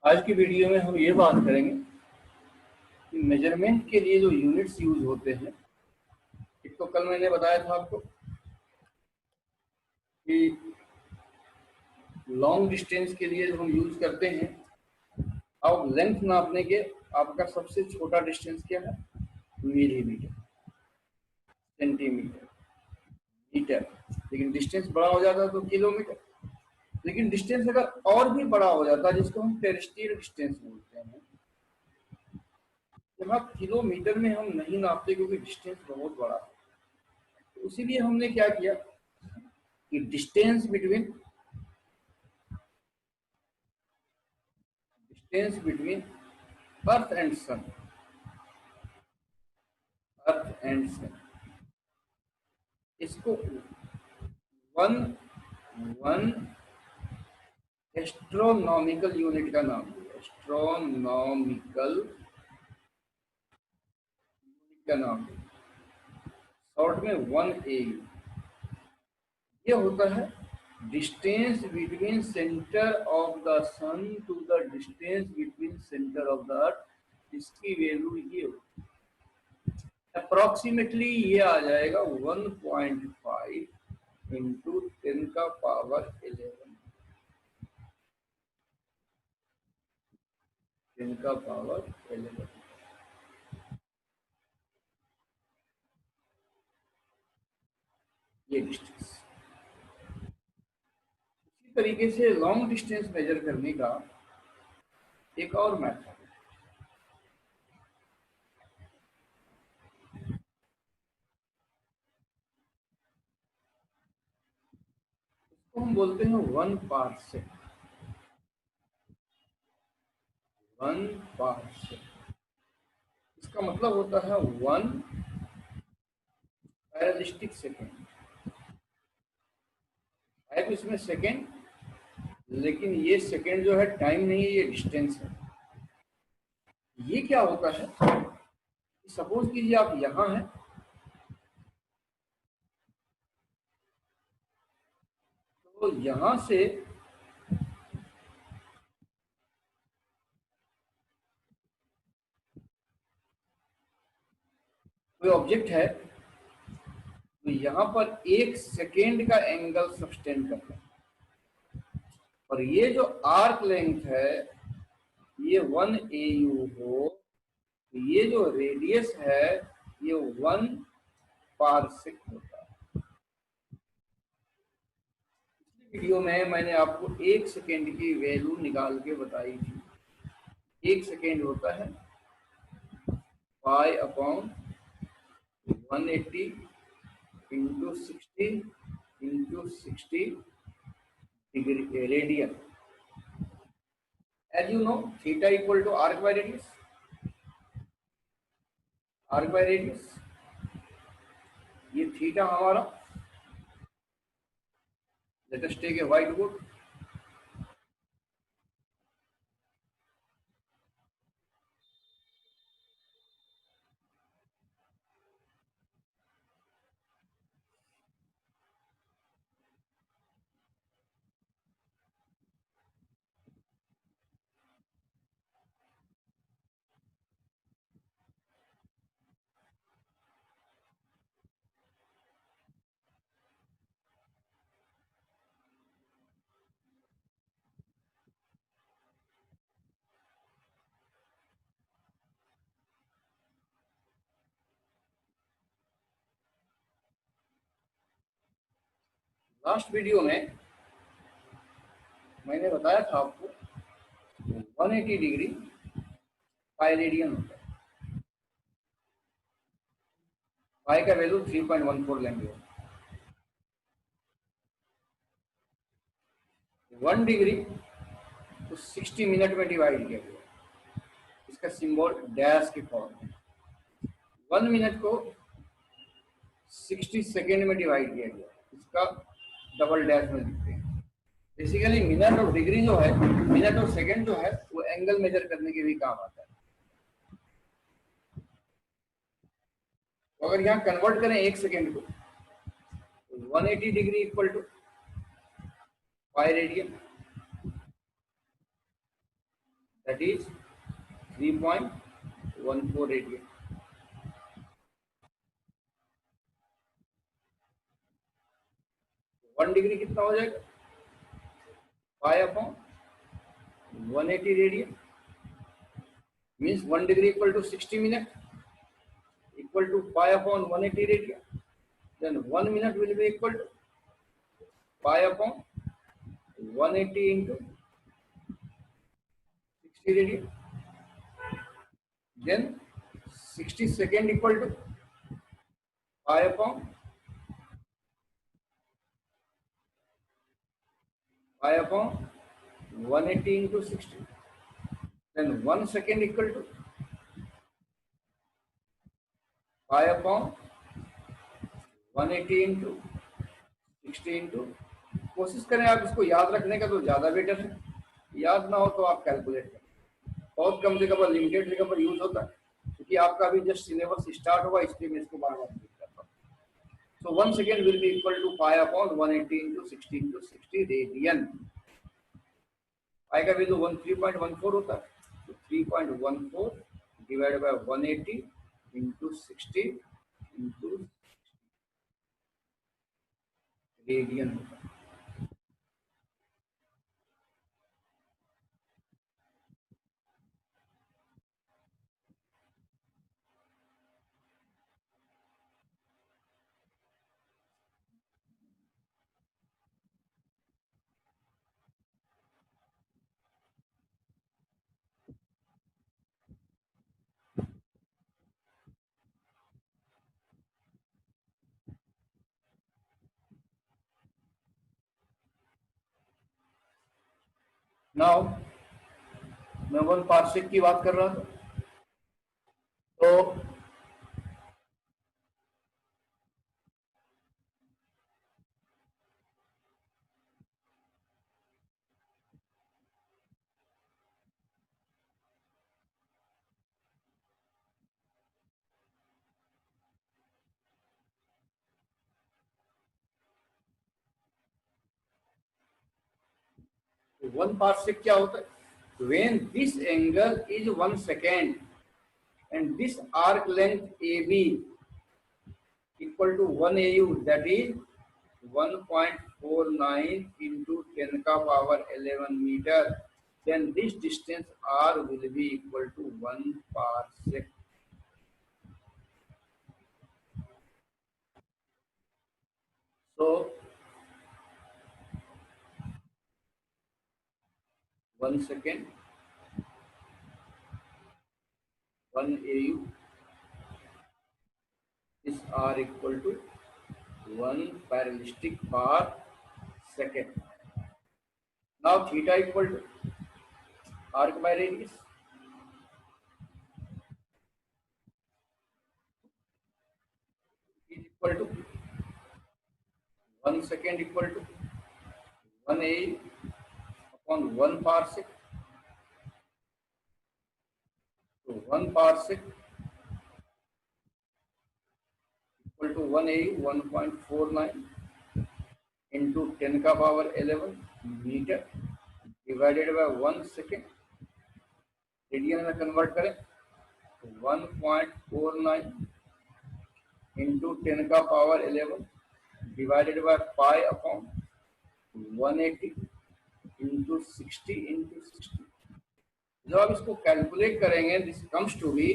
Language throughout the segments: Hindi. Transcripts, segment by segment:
आज की वीडियो में हम ये बात करेंगे कि मेजरमेंट के लिए जो यूनिट्स यूज होते हैं। एक तो कल मैंने बताया था आपको कि लॉन्ग डिस्टेंस के लिए जो हम यूज करते हैं, अब लेंथ नापने के आपका सबसे छोटा डिस्टेंस क्या है? Millimetre, centimetre, metre. लेकिन डिस्टेंस बड़ा हो जाता है तो किलोमीटर। लेकिन डिस्टेंस अगर और भी बड़ा हो जाता है, जिसको हम टेरेस्ट्रियल डिस्टेंस बोलते हैं, जहाँ किलोमीटर में हम नहीं नापते क्योंकि डिस्टेंस बहुत बड़ा है। तो इसीलिए हमने क्या किया कि डिस्टेंस बिटवीन अर्थ एंड सन, इसको वन वन एस्ट्रोनॉमिकल यूनिट का नाम दिया। एस्ट्रोनॉमिकल यूनिट का नाम दिया, शॉर्ट में 1 AU। ये होता है distance between centre of the sun to the distance between centre of the earth. इसकी वैल्यू ये होती है अप्रोक्सीमेटली, ये आ जाएगा 1.5 इंटू 10⁻11, 10⁻11। ये डिस्टेंस। इसी तरीके से लॉन्ग डिस्टेंस मेजर करने का एक और मेथड है, उसको हम बोलते हैं 1 पार्सेक। 1 पार्सेक, इसका मतलब होता है 1 पैरालिस्टिक सेकेंड। है तो इसमें सेकेंड, लेकिन ये सेकेंड जो है टाइम नहीं है, ये डिस्टेंस है। ये क्या होता है, सपोज कीजिए आप यहां हैं, तो यहां से कोई ऑब्जेक्ट है, तो यहां पर 1 सेकेंड का एंगल सब्सटेंड करता है। और ये जो आर्क लेंथ है, ये 1 AU हो, तो ये जो रेडियस है ये 1 पार्सेक होता है। पिछली वीडियो में मैंने आपको 1 सेकेंड की वैल्यू निकाल के बताई थी। 1 सेकेंड होता है π/180 into 60 degree radian. As you know, theta equal to arc by radius. Arc by radius, ये थीटा हमारा, let us take a white board. Last video में मैंने बताया था आपको 180 डिग्री पाई रेडियन होता है। पाई का वैल्यू 3.14 लेंगे। 1 डिग्री तो 60 मिनट में डिवाइड किया गया, इसका सिंबल डैश के फॉर्म में। 1 मिनट को 60 सेकेंड में डिवाइड किया गया, इसका डबल डैश में लिखते हैं। बेसिकली मिनट और डिग्री जो है, मिनट और सेकेंड जो है, वो एंगल मेजर करने के भी काम आता है। तो अगर यहाँ कन्वर्ट करें 1 सेकेंड को, तो 180 degree equal to pi radian. that is 3.14 radian. 1 degree कितना हो जाएगा? Pi upon 180 radian means 1 degree equal to 60 minute equal to pi upon 180 radian. Then 1 minute will be equal to pi upon 180 into 60 radian. Then 60 second equal to pi upon 180 into 60. Then 1 second equal to pi upon 180 into 60 into। कोशिश करें आप इसको याद रखने का तो ज्यादा बेटर है, याद ना हो तो आप कैलकुलेट करें। बहुत कम जगह पर लिमिटेड जगह पर यूज होता है, क्योंकि आपका अभी जस्ट सिलेबस स्टार्ट हुआ, इसलिए मैं इसको बार बार रिपीट करता हूँ। So 1 second will be equal to pi upon 180 into 60 into 60 radian. Pi का वैल्यू 3.14 होता है, तो 3.14 divide by 180 into 60 into radian होता है। नाउ मैं 1 पार्सेक की बात कर रहा था, तो वन पार्सेक क्या होता है? When this angle is 1 second and this arc length AB equal to 1 AU, that is 1.49 into 10 का power 11 meter, then this distance R will be equal to 1 parsec. So 1 second, 1 AU is R equal to 1 parallelistic per second. Now theta equal to arc by radius. Is equal to 1 second equal to 1 AU upon 1 parsec. So 1 parsec equal to 1 AU 1.49 into 10 का power 11 metre divided by 1 second, radian में कन्वर्ट करें तो 1.49 into 10 का power 11 divided by pi upon 180 into 60 into 60। जब आप इसको कैलकुलेट करेंगे, this comes to be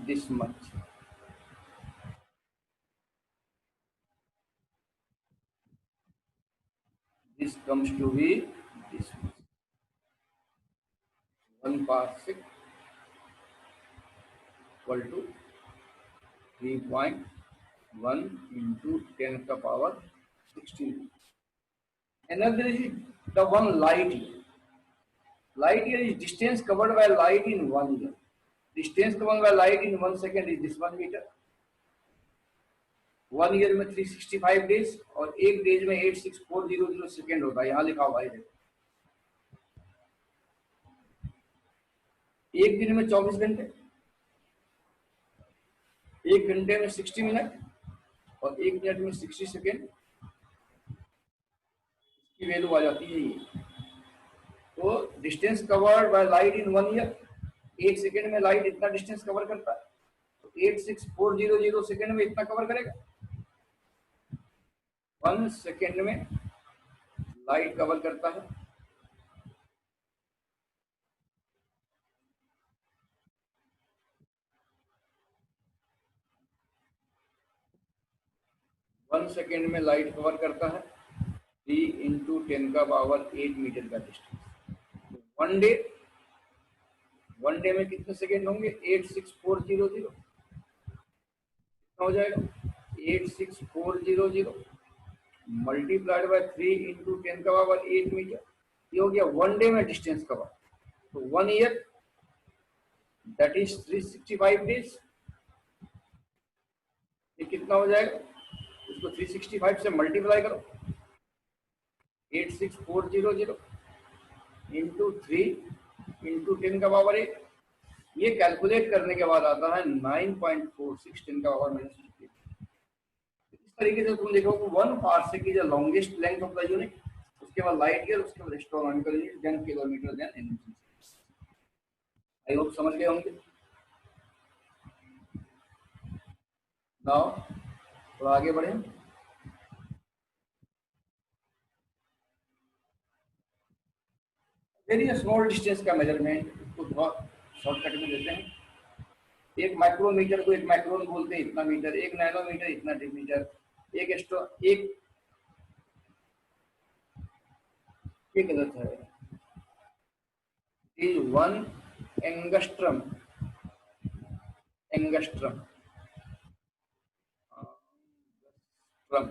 this much. This comes to be this much. 1 parsec equal to 3.1 into 10 का power 16. Another is the one light year. Light year is distance covered by light in 1 year. Distance covered by light in 1 second is this 1 meter. 1 year में 365 डेज और एक डेज में 86400 सेकेंड होता है, यहाँ लिखा हुआ है। एक दिन में 24 घंटे, 1 घंटे में 60 मिनट और 1 मिनट में 60 सेकेंड की वैल्यू आ जाती है ये। तो distance covered by light in 1 year, 1 second में लाइट इतना डिस्टेंस कवर करता है, तो 86400 सेकेंड में इतना कवर करेगा। 1 सेकेंड में लाइट कवर करता है 1 सेकेंड में लाइट कवर करता है 3 इंटू 10 का पावर 8 मीटर का डिस्टेंस। वन डे में कितने सेकेंड होंगे? 86400 कितना हो जाएगा? 86400 मल्टीप्लाइड बाय 3 इंटू 10 का पावर 8 मीटर। ये हो गया 1 डे में डिस्टेंस कवर। तो 1 ईयर दैट इज 365 डेज। ये कितना हो जाएगा? इसको 365 से मल्टीप्लाई करो, 86400 इंटू 3 इंटू 10 का पावर 8। ये कैलकुलेट करने के बाद आता है 9.46 10 का पावर -15। इस तरीके से तुम देखो 1 पार्सेक की जो longest length of the unit, उसके बाद लाइट ईयर, उसके बाद astronomical unit, then kilometre, then energy. I hope समझ गए होंगे। नाउ थोड़ा आगे बढ़े। वेरी स्मॉल डिस्टेंस का मेजरमेंट को बहुत शॉर्टकट में देते हैं। एक माइक्रोमीटर को एक माइक्रोन बोलते हैं, इतना मीटर। एक नैनोमीटर इतना मीटर। एक ये गलत है, इज 1 एंगस्ट्रम। एंगस्ट्रम ट्रम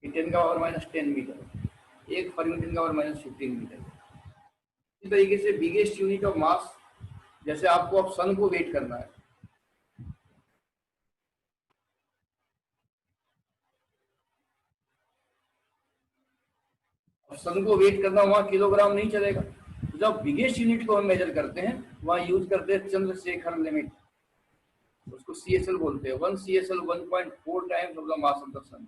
10 का पावर -10 मीटर। एक फर्मीटन का पावर -15 मीटर। इस तरीके से बिगेस्ट यूनिट ऑफ मास, जैसे आपको अब सन को वेट करना है, अब सन को वेट करना, वहां किलोग्राम नहीं चलेगा। तो जब बिगेस्ट यूनिट को हम मेजर करते हैं वहां यूज करते हैं चंद्रशेखर लिमिट, उसको CSL बोलते हैं। 1 CSL 1.4 times of the mass of the sun.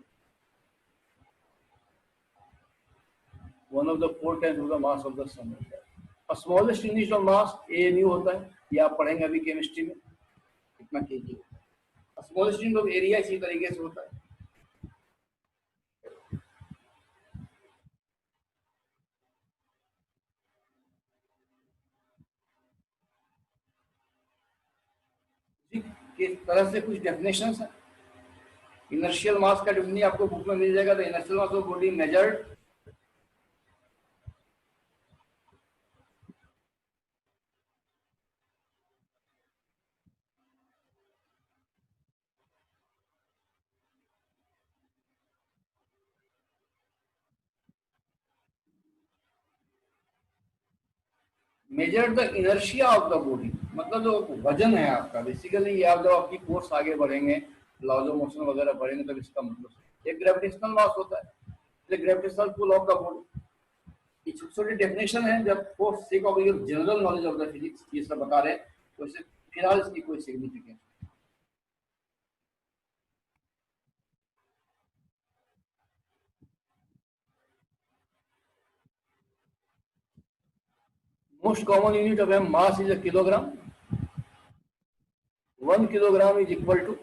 1 of the 4 times of the mass of the sun होता है। Smallest unit of mass AMU होता है, ये आप पढ़ेंगे अभी केमिस्ट्री में, कितना kg होता है। स्मॉलेस्ट यूनिट ऑफ एरिया इसी तरीके से होता है। किस तरह से कुछ डेफिनेशन है। इनर्शियल मास का डेफिनेशन आपको बुक में मिल जाएगा। तो inertial mass of body measured measure the inertia of the body, मतलब जो वजन है आपका। बेसिकली ये आप जब आपकी कोर्स आगे बढ़ेंगे, लॉज ऑफ मोशन वगैरह बढ़ेंगे, तब इसका मतलब एक ग्रेविटेशनल मास होता है, gravitational pull of the body. ये छोटी छोटी डेफिनेशन है, जब for sake of your general knowledge of the physics ये सब बता रहे हैं, तो इससे फिलहाल इसकी कोई significance. Most common unit of mass is a kilogram. 1 kilogram is equal to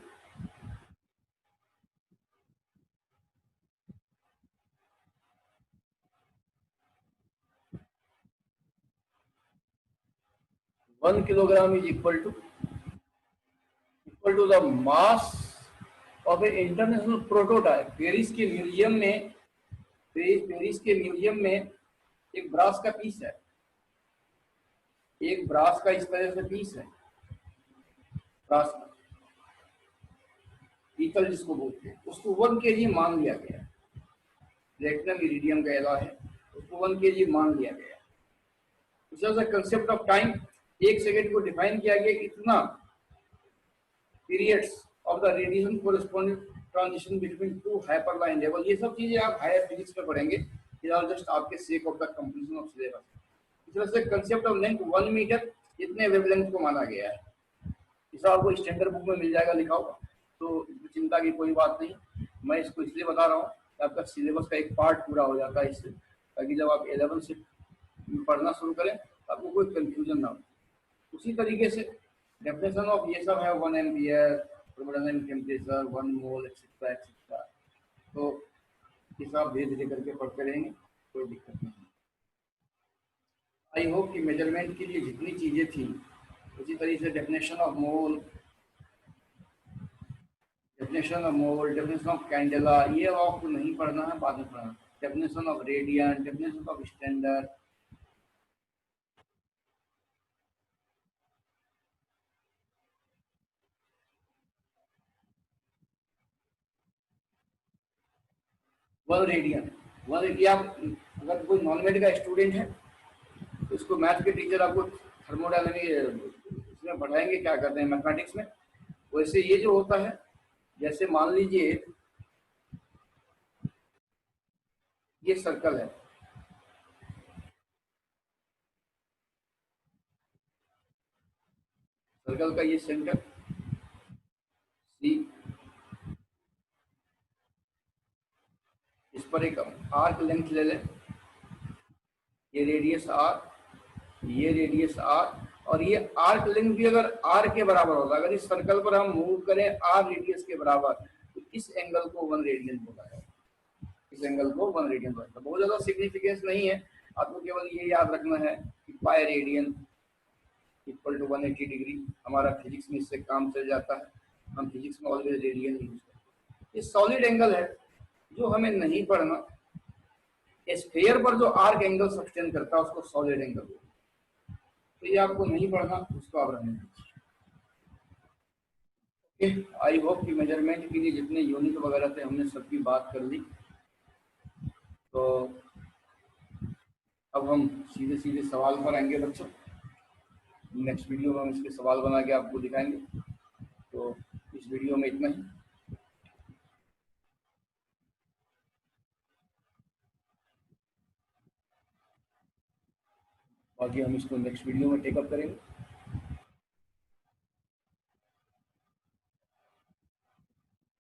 1 kilogram is equal to the mass of a international prototype. Paris के म्यूजियम में, पेरिस के म्यूजियम में एक ब्रास का पीस है, एक ब्रास का इस तरह से पीस है, ब्रास का पीतल जिसको बोलते हैं, उसको 1 kg मान लिया गया। प्लेटिनम इरिडियम का एलॉय है, उसको 1 kg मान लिया गया। दूसरा कंसेप्ट ऑफ टाइम, 1 सेकेंड को डिफाइन किया गया इतना periods of the radiation corresponding transition between two hyperfine level. ये सब चीजें आप हायर फिजिक्स में पढ़ेंगे, जस्ट आपके sake of the completion of syllabus. इस तरह से कंसेप्ट ऑफ लेंथ 1 मीटर, इतने वेवलेंथ को माना गया है। सब आपको स्टैंडर्ड बुक में मिल जाएगा लिखा हुआ, तो चिंता की कोई बात नहीं। मैं इसको इसलिए बता रहा हूँ कि आपका सिलेबस का एक पार्ट पूरा हो जाता है इससे, ताकि जब आप 11 से पढ़ना शुरू करें तो आपको कोई कंफ्यूजन ना हो। उसी तरीके से डेफिनेशन ऑफ ये सब है, 1 एम्पियर, प्रोपोर्शनल टेम्परेचर, 1 मोल, एक्सेट्रा एक्सेट्रा। तो ये सब धीरे धीरे करके पढ़ते रहेंगे, कोई दिक्कत नहीं। आई होप कि मेजरमेंट के लिए जितनी चीजें थी उसी तरीके से definition of mole, definition of candela, ये आपको नहीं पढ़ना है, बाद में पढ़ना। Definition of radian, definition of standard, one radian, आप अगर कोई नॉन मेड का स्टूडेंट है तो इसको मैथ के टीचर आपको थर्मोडायनामिक इसमें पढ़ाएंगे, क्या करते हैं मैथमेटिक्स में। वैसे ये जो होता है, जैसे मान लीजिए ये सर्कल है, सर्कल का ये सेंटर सी, इस पर एक आर्क लेंथ ले लें, ये रेडियस आर, ये रेडियस आर, और ये आर्क लेंथ भी अगर आर के बराबर होगा, अगर इस सर्कल पर हम मूव करें आर रेडियस के बराबर, तो इस एंगल को 1 रेडियन बोला है। इस एंगल को 1 रेडियन बोला है। बहुत ज्यादा सिग्निफिकेंस नहीं है, आपको केवल ये याद रखना है कि pi radian equal to 180 degree. हमारा फिजिक्स में इससे काम चल जाता है, हम फिजिक्स में ऑलवेज रेडियन यूज करते हैं। ये सॉलिड एंगल है जो हमें नहीं पढ़ना। स्फीयर पर जो आर्क एंगल सस्टेन करता है उसको सॉलिड एंगल बोलते हैं। तो ये आपको नहीं पढ़ना, उसको आप रहने दीजिए। आई होप कि मेजरमेंट के लिए जितने यूनिट वगैरह थे हमने सबकी बात कर ली। तो अब हम सीधे सीधे सवाल पर आएंगे बच्चों। नेक्स्ट वीडियो में हम इसके सवाल बना के आपको दिखाएंगे। तो इस वीडियो में इतना ही। बाकी हम इसको नेक्स्ट वीडियो में टेकअप करेंगे।